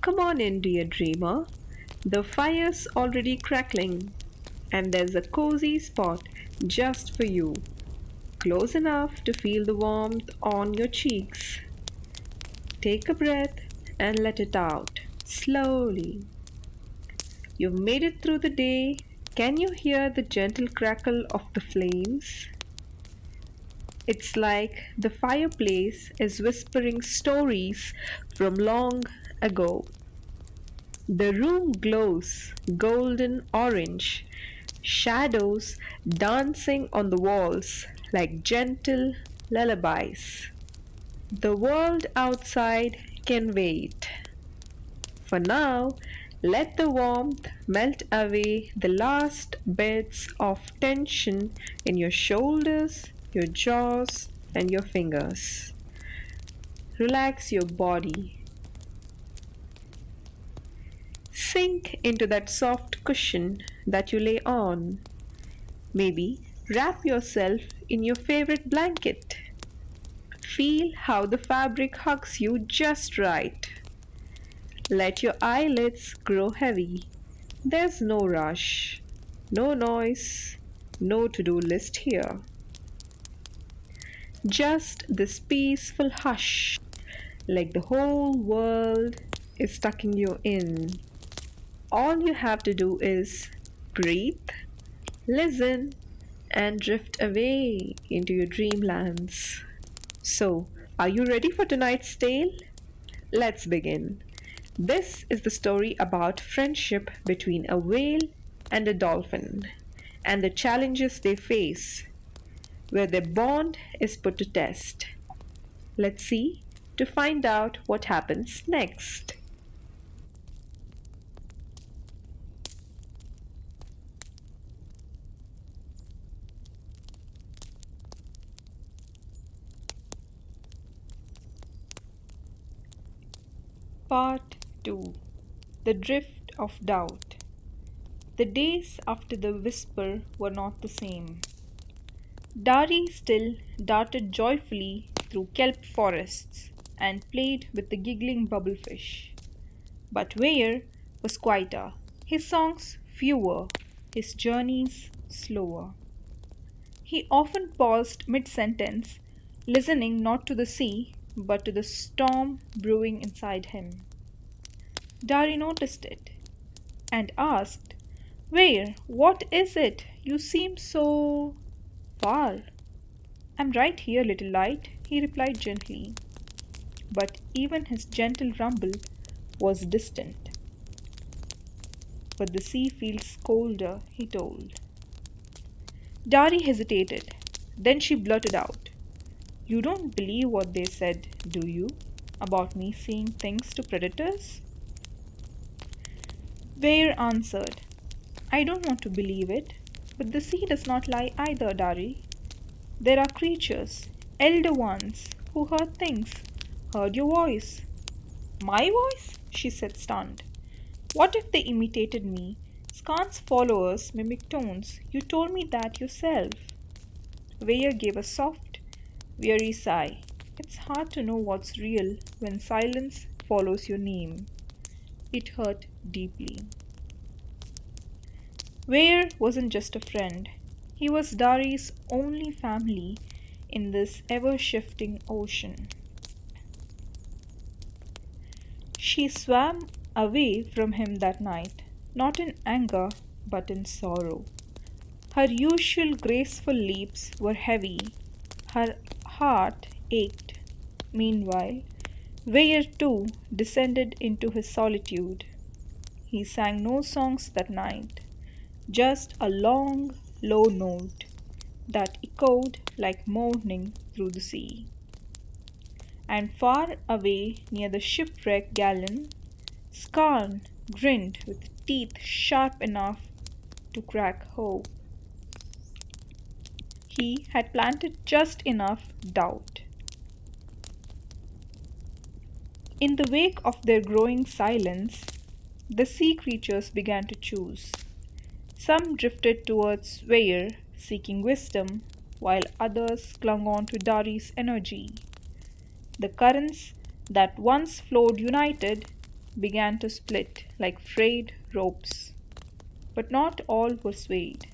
Come on in, dear dreamer. The fire's already crackling, and there's a cozy spot just for you, close enough to feel the warmth on your cheeks. Take a breath and let it out slowly. You've made it through the day. Can you hear the gentle crackle of the flames? It's like the fireplace is whispering stories from long ago. The room glows golden orange, shadows dancing on the walls like gentle lullabies. The world outside can wait. For now, let the warmth melt away the last bits of tension in your shoulders, your jaws, and your fingers. Relax your body. Sink into that soft cushion that you lay on. Maybe wrap yourself in your favorite blanket. Feel how the fabric hugs you just right. Let your eyelids grow heavy. There's no rush, no noise, no to do list here. Just this peaceful hush, like the whole world is tucking you in. All you have to do is breathe, listen, and drift away into your dreamlands. So, are you ready for tonight's tale? Let's begin. This is the story about friendship between a whale and a dolphin and the challenges they face, where their bond is put to test. Let's see to find out what happens next. Part 2. The Drift of Doubt. The days after the whisper were not the same. Dari still darted joyfully through kelp forests and played with the giggling bubblefish. But Weyr was quieter, his songs fewer, his journeys slower. He often paused mid sentence, listening not to the sea, but to the storm brewing inside him. Dari noticed it and asked, "Weyr, what is it? You seem so far." "I'm right here, little light," he replied gently. But even his gentle rumble was distant. "But the sea feels colder," he told. Dari hesitated. Then she blurted out, "You don't believe what they said, do you? About me seeing things to predators?" Weyr answered, "I don't want to believe it, but the sea does not lie either, Dari. There are creatures, elder ones, who heard things, heard your voice." "My voice?" she said, stunned. "What if they imitated me? Scan's followers mimic tones. You told me that yourself." Weir gave a soft, weary sigh. It's hard to know what's real when silence follows your name. It hurt deeply. Weir wasn't just a friend. He was Dari's only family in this ever shifting ocean. She swam away from him that night, not in anger but in sorrow. Her usual graceful leaps were heavy, her heart ached. Meanwhile, Weir too descended into his solitude. He sang no songs that night, just a long, low note that echoed like mourning through the sea. And far away near the shipwreck galley, Scarn grinned with teeth sharp enough to crack hope. He had planted just enough doubt. In the wake of their growing silence, the sea creatures began to choose. Some drifted towards Weir, seeking wisdom, while others clung on to Dari's energy. The currents that once flowed united began to split like frayed ropes, but not all were swayed.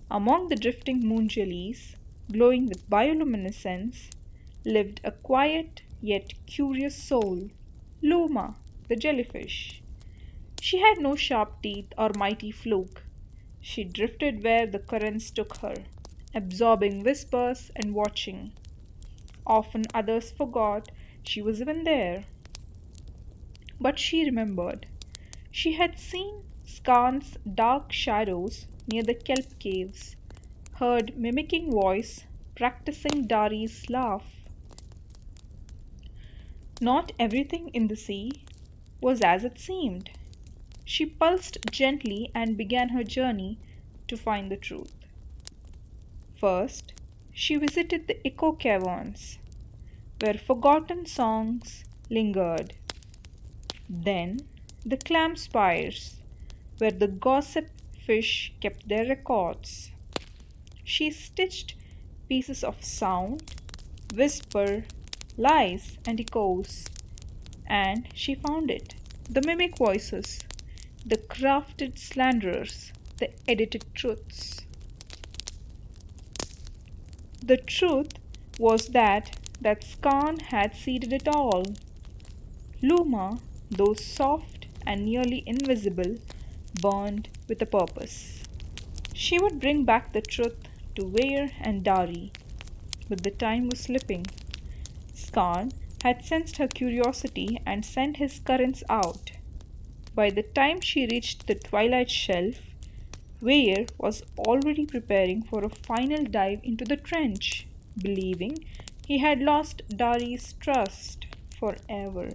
Among the drifting moon jellies, glowing with bioluminescence, lived a quiet yet curious soul, Luma, the jellyfish. She had no sharp teeth or mighty fluke. She drifted where the currents took her, absorbing whispers and watching. Often others forgot she was even there. But she remembered. She had seen Skarn's dark shadows near the kelp caves, heard mimicking voice practicing Dari's laugh. Not everything in the sea was as it seemed. She pulsed gently and began her journey to find the truth. First, she visited the echo caverns, where forgotten songs lingered. Then, the clam spires, where the gossip fish kept their records. She stitched pieces of sound, whisper, lies, and echoes, and she found it. The mimic voices, the crafted slanderers, the edited truths. The truth was that Skan had seeded it all. Luma, though soft and nearly invisible, burned with a purpose. She would bring back the truth to Weyr and Dari, but the time was slipping. Skan had sensed her curiosity and sent his currents out. By the time she reached the twilight shelf, Weyr was already preparing for a final dive into the trench, believing he had lost Dari's trust forever.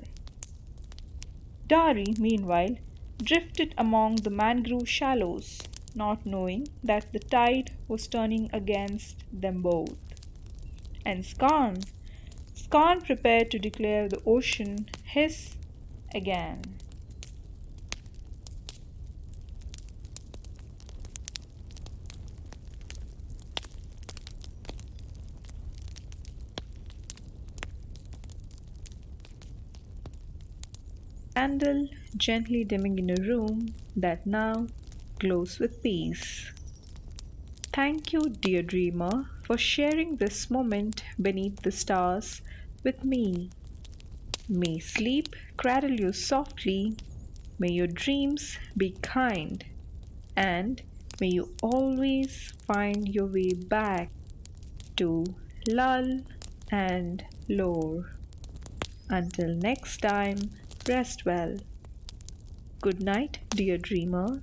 Dari, meanwhile, drifted among the mangrove shallows, not knowing that the tide was turning against them both. And Skan prepared to declare the ocean his again. Candle gently dimming in a room that now glows with peace. Thank you, dear dreamer, for sharing this moment beneath the stars with me. May sleep cradle you softly, may your dreams be kind, and may you always find your way back to Lull and Lore. Until next time, rest well. Good night, dear dreamer.